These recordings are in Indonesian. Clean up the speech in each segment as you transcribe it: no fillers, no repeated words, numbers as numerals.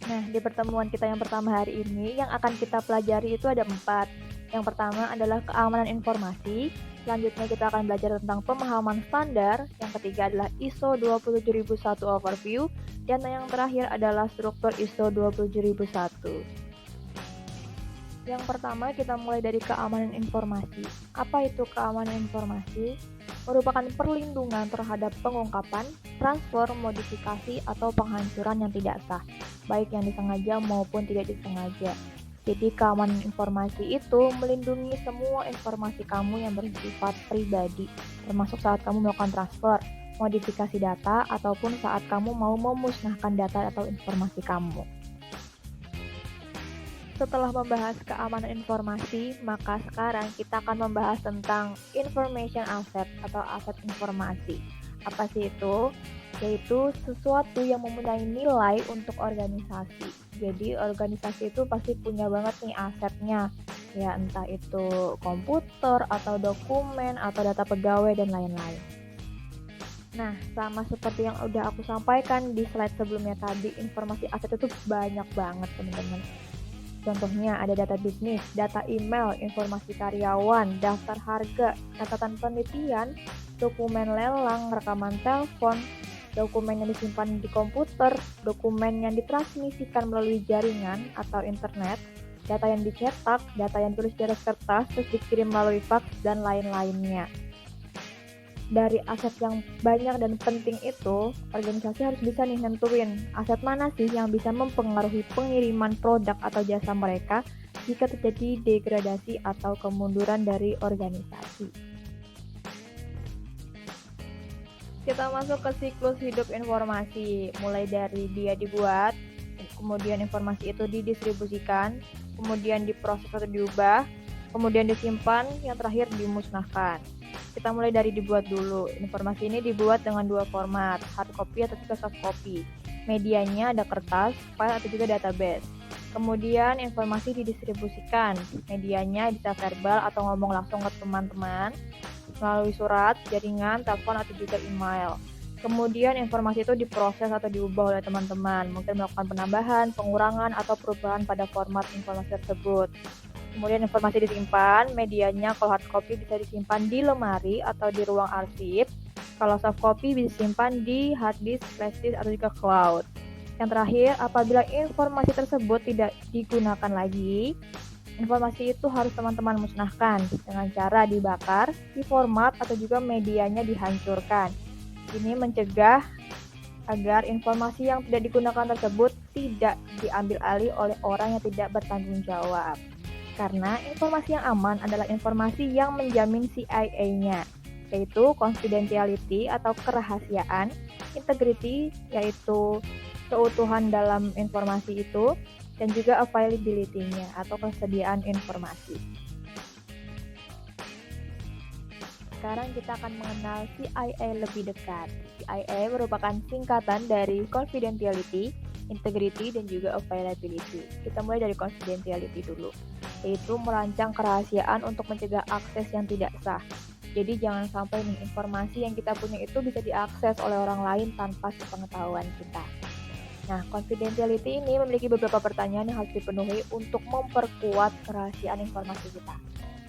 Nah, di pertemuan kita yang pertama hari ini, yang akan kita pelajari itu ada 4. Yang pertama adalah keamanan informasi, selanjutnya kita akan belajar tentang pemahaman standar, yang ketiga adalah ISO 27001 overview, dan yang terakhir adalah struktur ISO 27001. Yang pertama kita mulai dari keamanan informasi. Apa itu keamanan informasi? Merupakan perlindungan terhadap pengungkapan, transfer, modifikasi, atau penghancuran yang tidak sah, baik yang disengaja maupun tidak disengaja. Jadi keamanan informasi itu melindungi semua informasi kamu yang bersifat pribadi, termasuk saat kamu melakukan transfer, modifikasi data, ataupun saat kamu mau memusnahkan data atau informasi kamu. Setelah membahas keamanan informasi, maka sekarang kita akan membahas tentang information asset atau aset informasi. Apa sih itu? Yaitu sesuatu yang mempunyai nilai untuk organisasi. Jadi organisasi itu pasti punya banget nih asetnya. Ya entah itu komputer atau dokumen atau data pegawai dan lain-lain. Nah, sama seperti yang udah aku sampaikan di slide sebelumnya tadi, informasi aset itu banyak banget teman-teman. Contohnya ada data bisnis, data email, informasi karyawan, daftar harga, catatan penelitian, dokumen lelang, rekaman telepon, dokumen yang disimpan di komputer, dokumen yang ditransmisikan melalui jaringan atau internet, data yang dicetak, data yang ditulis di atas kertas, terus dikirim melalui fax, dan lain-lainnya. Dari aset yang banyak dan penting itu, organisasi harus bisa nih nentuin aset mana sih yang bisa mempengaruhi pengiriman produk atau jasa mereka jika terjadi degradasi atau kemunduran dari organisasi. Kita masuk ke siklus hidup informasi, mulai dari dia dibuat, kemudian informasi itu didistribusikan, kemudian diproses atau diubah, kemudian disimpan, yang terakhir dimusnahkan. Kita mulai dari dibuat dulu. Informasi ini dibuat dengan 2 format, hard copy atau juga soft copy. Medianya ada kertas, file atau juga database. Kemudian informasi didistribusikan. Medianya bisa verbal atau ngomong langsung ke teman-teman melalui surat, jaringan, telepon atau juga email. Kemudian informasi itu diproses atau diubah oleh teman-teman, mungkin melakukan penambahan, pengurangan atau perubahan pada format informasi tersebut. Kemudian informasi disimpan, medianya kalau hard copy bisa disimpan di lemari atau di ruang arsip. Kalau soft copy bisa disimpan di hard disk, flash disk, atau juga cloud. Yang terakhir, apabila informasi tersebut tidak digunakan lagi, informasi itu harus teman-teman musnahkan dengan cara dibakar, diformat, atau juga medianya dihancurkan. Ini mencegah agar informasi yang tidak digunakan tersebut tidak diambil alih oleh orang yang tidak bertanggung jawab. Karena informasi yang aman adalah informasi yang menjamin CIA-nya, yaitu confidentiality atau kerahasiaan, integrity yaitu keutuhan dalam informasi itu, dan juga availability-nya atau kesediaan informasi. Sekarang kita akan mengenal CIA lebih dekat. CIA merupakan singkatan dari confidentiality, integrity, dan juga availability. Kita mulai dari confidentiality dulu, yaitu merancang kerahasiaan untuk mencegah akses yang tidak sah. Jadi jangan sampai nih informasi yang kita punya itu bisa diakses oleh orang lain tanpa sepengetahuan kita. Nah, confidentiality ini memiliki beberapa pertanyaan yang harus dipenuhi untuk memperkuat kerahasiaan informasi kita.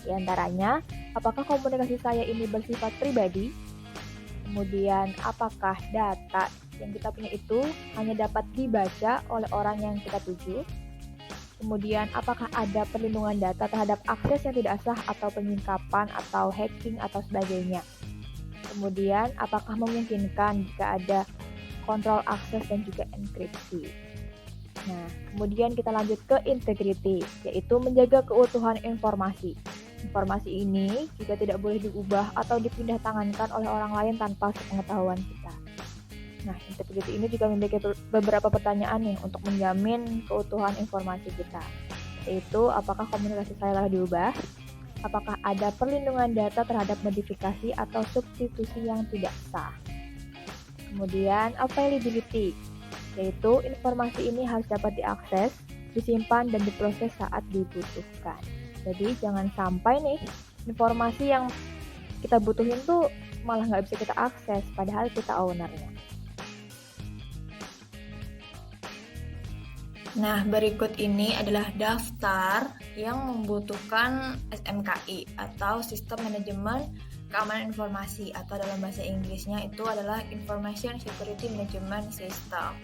Di antaranya, apakah komunikasi saya ini bersifat pribadi? Kemudian, apakah data yang kita punya itu hanya dapat dibaca oleh orang yang kita tuju? Kemudian, apakah ada perlindungan data terhadap akses yang tidak sah atau penyingkapan atau hacking atau sebagainya? Kemudian, apakah memungkinkan jika ada kontrol akses dan juga enkripsi? Nah, kemudian kita lanjut ke integrity, yaitu menjaga keutuhan informasi. Informasi ini juga tidak boleh diubah atau dipindah tangankan oleh orang lain tanpa sepengetahuan kita. Nah, integrity ini juga memiliki beberapa pertanyaan nih untuk menjamin keutuhan informasi kita, yaitu apakah komunikasi saya telah diubah, apakah ada perlindungan data terhadap modifikasi atau substitusi yang tidak sah. Kemudian availability, yaitu informasi ini harus dapat diakses, disimpan, dan diproses saat dibutuhkan. Jadi jangan sampai nih informasi yang kita butuhin tuh malah nggak bisa kita akses, padahal kita ownernya. Nah, berikut ini adalah daftar yang membutuhkan SMKI atau Sistem Manajemen Keamanan Informasi, atau dalam bahasa Inggrisnya itu adalah Information Security Management System.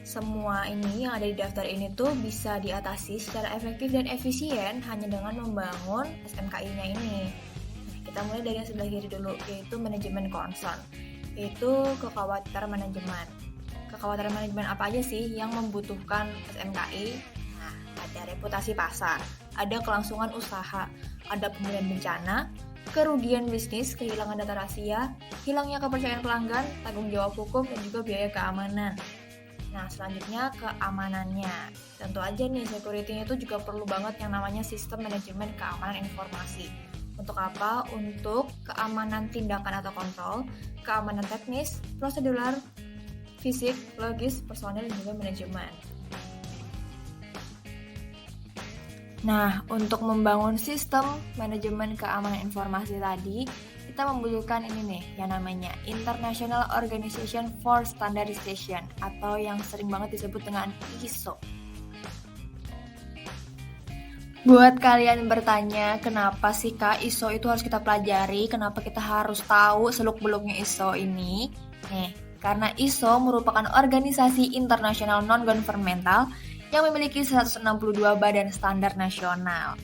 Semua ini yang ada di daftar ini tuh bisa diatasi secara efektif dan efisien hanya dengan membangun SMKI-nya ini. Nah, kita mulai dari yang sebelah kiri dulu, yaitu manajemen concern, yaitu kekhawatiran manajemen. Kekhawatiran manajemen apa aja sih yang membutuhkan SMKI? Nah, ada reputasi pasar, ada kelangsungan usaha, ada pemulihan bencana, kerugian bisnis, kehilangan data rahasia, hilangnya kepercayaan pelanggan, tanggung jawab hukum, dan juga biaya keamanan. Nah, selanjutnya keamanannya. Tentu aja nih, security-nya itu juga perlu banget yang namanya sistem manajemen keamanan informasi. Untuk apa? Untuk keamanan tindakan atau kontrol, keamanan teknis, prosedural, fisik, logis, personil, dan juga manajemen. Nah, untuk membangun sistem manajemen keamanan informasi tadi, kita membutuhkan ini nih, yang namanya International Organization for Standardization, atau yang sering banget disebut dengan ISO. Buat kalian bertanya, kenapa sih Kak ISO itu harus kita pelajari? Kenapa kita harus tahu seluk-beluknya ISO ini? Nih, karena ISO merupakan organisasi internasional non-governmental yang memiliki 162 badan standar nasional.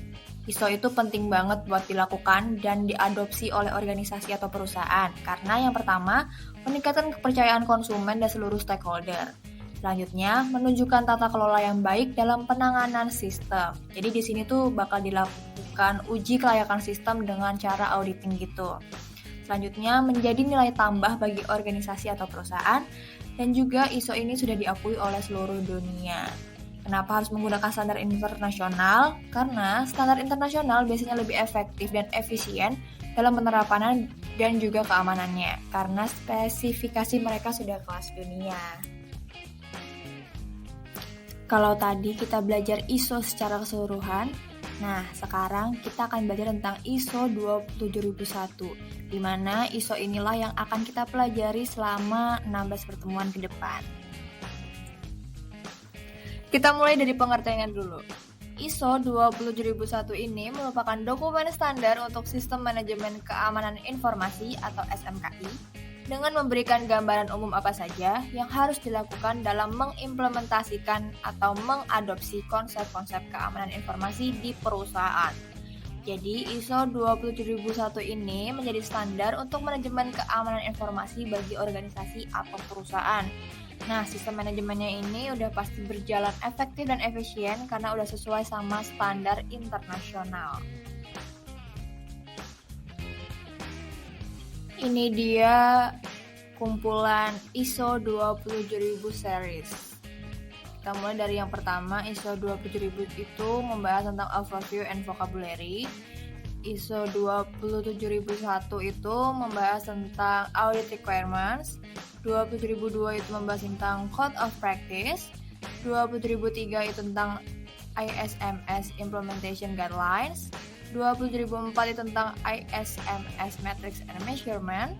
ISO itu penting banget buat dilakukan dan diadopsi oleh organisasi atau perusahaan, karena yang pertama, meningkatkan kepercayaan konsumen dan seluruh stakeholder. Selanjutnya, menunjukkan tata kelola yang baik dalam penanganan sistem. Jadi di sini tuh bakal dilakukan uji kelayakan sistem dengan cara auditing gitu. Selanjutnya, menjadi nilai tambah bagi organisasi atau perusahaan, dan juga ISO ini sudah diakui oleh seluruh dunia. Kenapa harus menggunakan standar internasional? Karena standar internasional biasanya lebih efektif dan efisien dalam penerapan dan juga keamanannya, karena spesifikasi mereka sudah kelas dunia. Kalau tadi kita belajar ISO secara keseluruhan, nah sekarang kita akan belajar tentang ISO 27001, di mana ISO inilah yang akan kita pelajari selama 16 pertemuan ke depan. Kita mulai dari pengertiannya dulu. ISO 27001 ini merupakan dokumen standar untuk Sistem Manajemen Keamanan Informasi atau SMKI dengan memberikan gambaran umum apa saja yang harus dilakukan dalam mengimplementasikan atau mengadopsi konsep-konsep keamanan informasi di perusahaan. Jadi ISO 27001 ini menjadi standar untuk manajemen keamanan informasi bagi organisasi atau perusahaan. Nah, sistem manajemennya ini udah pasti berjalan efektif dan efisien karena udah sesuai sama standar internasional. Ini dia kumpulan ISO 27000 series. Kita mulai dari yang pertama, ISO 27000 itu membahas tentang overview and vocabulary. ISO 27001 itu membahas tentang audit requirements. 27002 itu membahas tentang code of practice. 27003 itu tentang ISMS implementation guidelines. 27004 itu tentang ISMS metrics and measurement.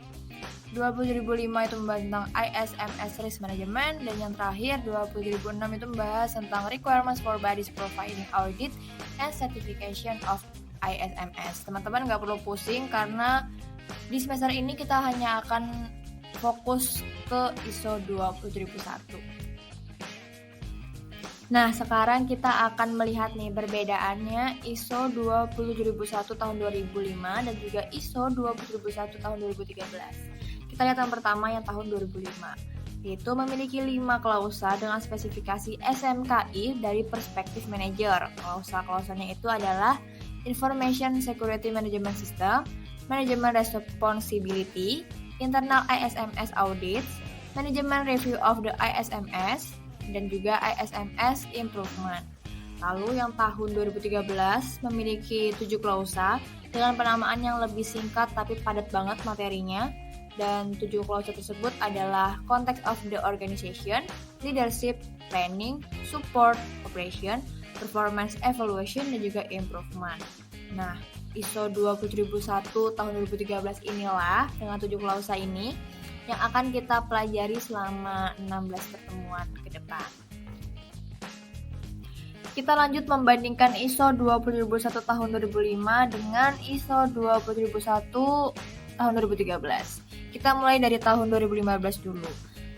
20005 itu membahas tentang ISMS risk management, dan yang terakhir 20006 itu membahas tentang requirements for bodies providing audit and certification of ISMS. Teman-teman nggak perlu pusing karena di semester ini kita hanya akan fokus ke ISO 27001. Nah, sekarang kita akan melihat nih perbedaannya ISO 27001 tahun 2005 dan juga ISO 27001 tahun 2013. Kita lihat yang pertama yang tahun 2005, yaitu memiliki 5 klausa dengan spesifikasi SMKI dari perspektif manajer. Klausa-klausanya itu adalah Information Security Management System, Management Responsibility, Internal ISMS Audits, Management Review of the ISMS, dan juga ISMS Improvement. Lalu yang tahun 2013 memiliki 7 klausa dengan penamaan yang lebih singkat tapi padat banget materinya. Dan 7 klausa tersebut adalah Context of the Organization, Leadership, Planning, Support, Operation, Performance Evaluation, dan juga Improvement. Nah, ISO 27001 tahun 2013 inilah dengan 7 klausa ini yang akan kita pelajari selama 16 pertemuan ke depan. Kita lanjut membandingkan ISO 20001 tahun 2005 dengan ISO 20001 tahun 2013. Kita mulai dari tahun 2015 dulu.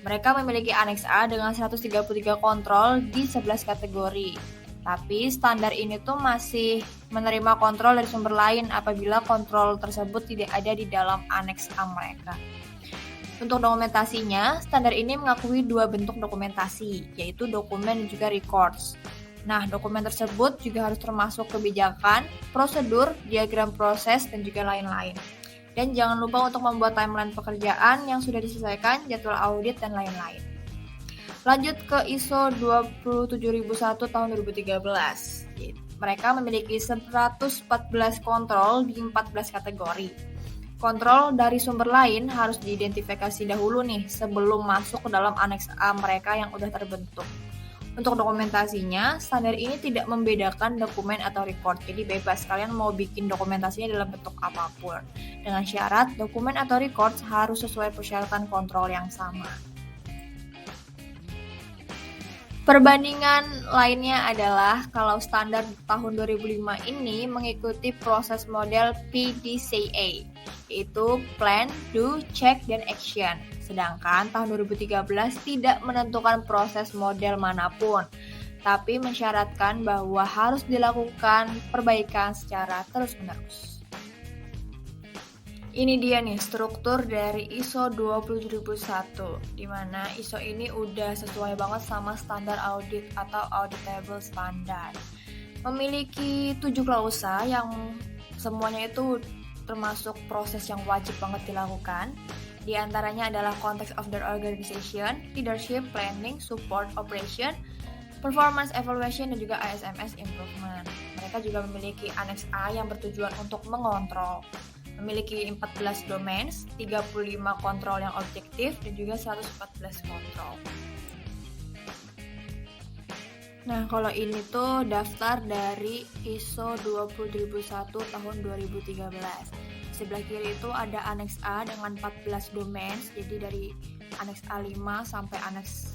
Mereka memiliki Aneks A dengan 133 kontrol di 11 kategori. Tapi standar ini tuh masih menerima kontrol dari sumber lain apabila kontrol tersebut tidak ada di dalam Aneks A mereka. Untuk dokumentasinya, standar ini mengakui dua bentuk dokumentasi, yaitu dokumen dan juga records. Nah, dokumen tersebut juga harus termasuk kebijakan, prosedur, diagram proses, dan juga lain-lain. Dan jangan lupa untuk membuat timeline pekerjaan yang sudah diselesaikan, jadwal audit, dan lain-lain. Lanjut ke ISO 27001 tahun 2013. Mereka memiliki 114 kontrol di 14 kategori. Kontrol dari sumber lain harus diidentifikasi dahulu nih sebelum masuk ke dalam Aneks A mereka yang udah terbentuk. Untuk dokumentasinya, standar ini tidak membedakan dokumen atau record, jadi bebas kalian mau bikin dokumentasinya dalam bentuk apapun. Dengan syarat, dokumen atau record harus sesuai persyaratan kontrol yang sama. Perbandingan lainnya adalah kalau standar tahun 2005 ini mengikuti proses model PDCA, yaitu Plan, Do, Check, dan Action. Sedangkan tahun 2013 tidak menentukan proses model manapun, tapi mensyaratkan bahwa harus dilakukan perbaikan secara terus-menerus. Ini dia nih struktur dari ISO 20001, di mana ISO ini udah sesuai banget sama standar audit atau auditable standard. Memiliki 7 klausa yang semuanya itu termasuk proses yang wajib banget dilakukan. Di antaranya adalah context of the organization, leadership, planning, support, operation, performance evaluation, dan juga ASMS improvement. Mereka juga memiliki Aneks A yang bertujuan untuk mengontrol. Memiliki 14 domains, 35 kontrol yang objektif, dan juga 114 kontrol. Nah, kalau ini tuh daftar dari ISO 20001 tahun 2013. Sebelah kiri itu ada Aneks A dengan 14 domains, jadi dari Aneks A5 sampai Aneks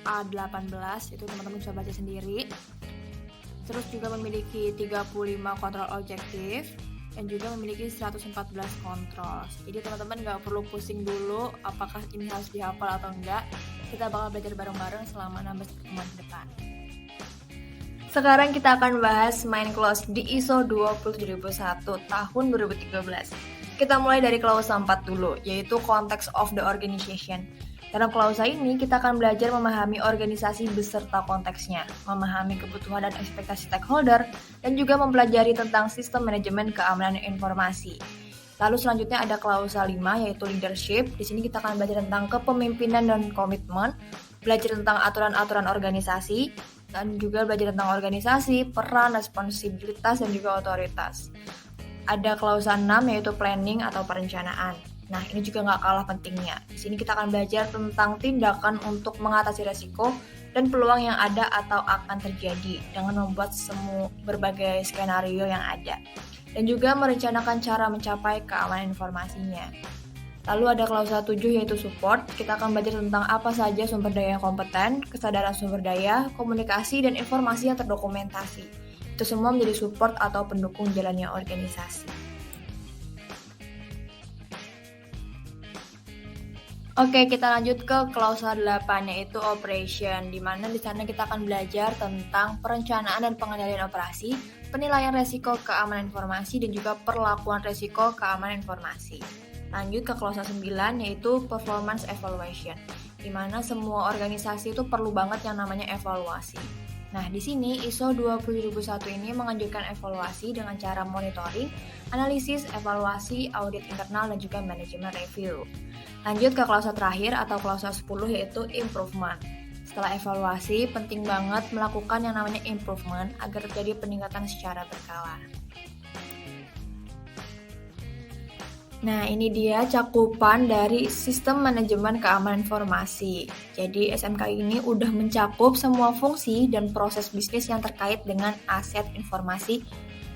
A18, itu teman-teman bisa baca sendiri. Terus juga memiliki 35 kontrol objektif, dan juga memiliki 114 kontrol. Jadi teman-teman gak perlu pusing dulu apakah ini harus dihafal atau enggak. Kita bakal belajar bareng-bareng selama 16 pertemuan ke depan. Sekarang kita akan bahas main clause di ISO 20001 tahun 2013. Kita mulai dari klausa 4 dulu, yaitu context of the organization. Dalam klausa ini, kita akan belajar memahami organisasi beserta konteksnya, memahami kebutuhan dan ekspektasi stakeholder, dan juga mempelajari tentang sistem manajemen keamanan informasi. Lalu selanjutnya ada klausa 5, yaitu leadership. Di sini kita akan belajar tentang kepemimpinan dan komitmen, belajar tentang aturan-aturan organisasi, dan juga belajar tentang organisasi, peran, responsibilitas, dan juga otoritas. Ada klausa 6, yaitu planning atau perencanaan. Nah, ini juga nggak kalah pentingnya. Di sini kita akan belajar tentang tindakan untuk mengatasi resiko dan peluang yang ada atau akan terjadi dengan membuat berbagai skenario yang ada. Dan juga merencanakan cara mencapai keamanan informasinya. Lalu ada klausa 7 yaitu support. Kita akan belajar tentang apa saja sumber daya yang kompeten, kesadaran sumber daya, komunikasi, dan informasi yang terdokumentasi. Itu semua menjadi support atau pendukung jalannya organisasi. Oke, kita lanjut ke klausa 8 yaitu operation, di mana di sana kita akan belajar tentang perencanaan dan pengendalian operasi, penilaian resiko keamanan informasi, dan juga perlakuan resiko keamanan informasi. Lanjut ke klausa 9 yaitu performance evaluation, di mana semua organisasi itu perlu banget yang namanya evaluasi. Nah, di sini ISO 20001 ini menganjurkan evaluasi dengan cara monitoring, analisis, evaluasi, audit internal, dan juga manajemen review. Lanjut ke klausa terakhir atau klausa 10 yaitu improvement. Setelah evaluasi, penting banget melakukan yang namanya improvement agar terjadi peningkatan secara berkala. Nah, ini dia cakupan dari sistem manajemen keamanan informasi. Jadi, SMK ini udah mencakup semua fungsi dan proses bisnis yang terkait dengan aset informasi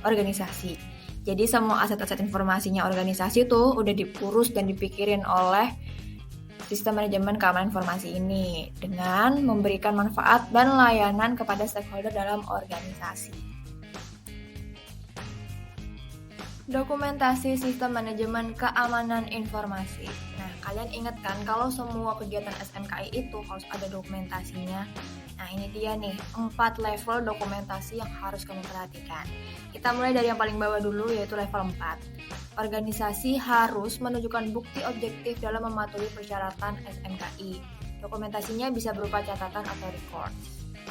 organisasi. Jadi, semua aset-aset informasinya organisasi itu udah diurus dan dipikirin oleh sistem manajemen keamanan informasi ini dengan memberikan manfaat dan layanan kepada stakeholder dalam organisasi. Dokumentasi sistem manajemen keamanan informasi. Nah, kalian ingat kan kalau semua kegiatan SMKI itu harus ada dokumentasinya? Nah, ini dia nih, 4 level dokumentasi yang harus kamu perhatikan. Kita mulai dari yang paling bawah dulu, yaitu level 4. Organisasi harus menunjukkan bukti objektif dalam mematuhi persyaratan SMKI. Dokumentasinya bisa berupa catatan atau record.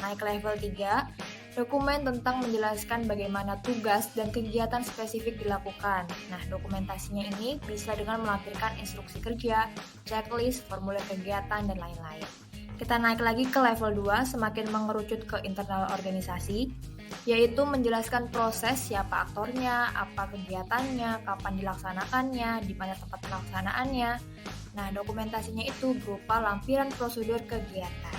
Naik ke level 3, dokumen tentang menjelaskan bagaimana tugas dan kegiatan spesifik dilakukan. Nah, dokumentasinya ini bisa dengan melampirkan instruksi kerja, checklist, formulir kegiatan, dan lain-lain. Kita naik lagi ke level 2, semakin mengerucut ke internal organisasi, yaitu menjelaskan proses, siapa aktornya, apa kegiatannya, kapan dilaksanakannya, di mana tempat pelaksanaannya. Nah, dokumentasinya itu berupa lampiran prosedur kegiatan.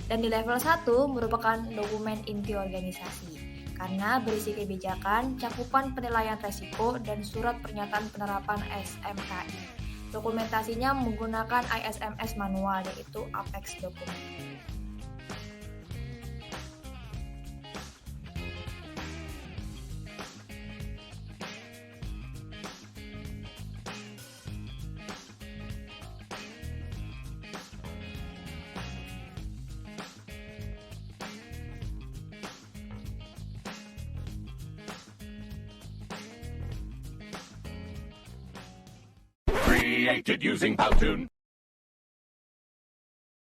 Dan di level 1 merupakan dokumen inti organisasi, karena berisi kebijakan, cakupan penilaian resiko, dan surat pernyataan penerapan SMKI. Dokumentasinya menggunakan ISMS manual, yaitu Apex Document. Created using Powtoon.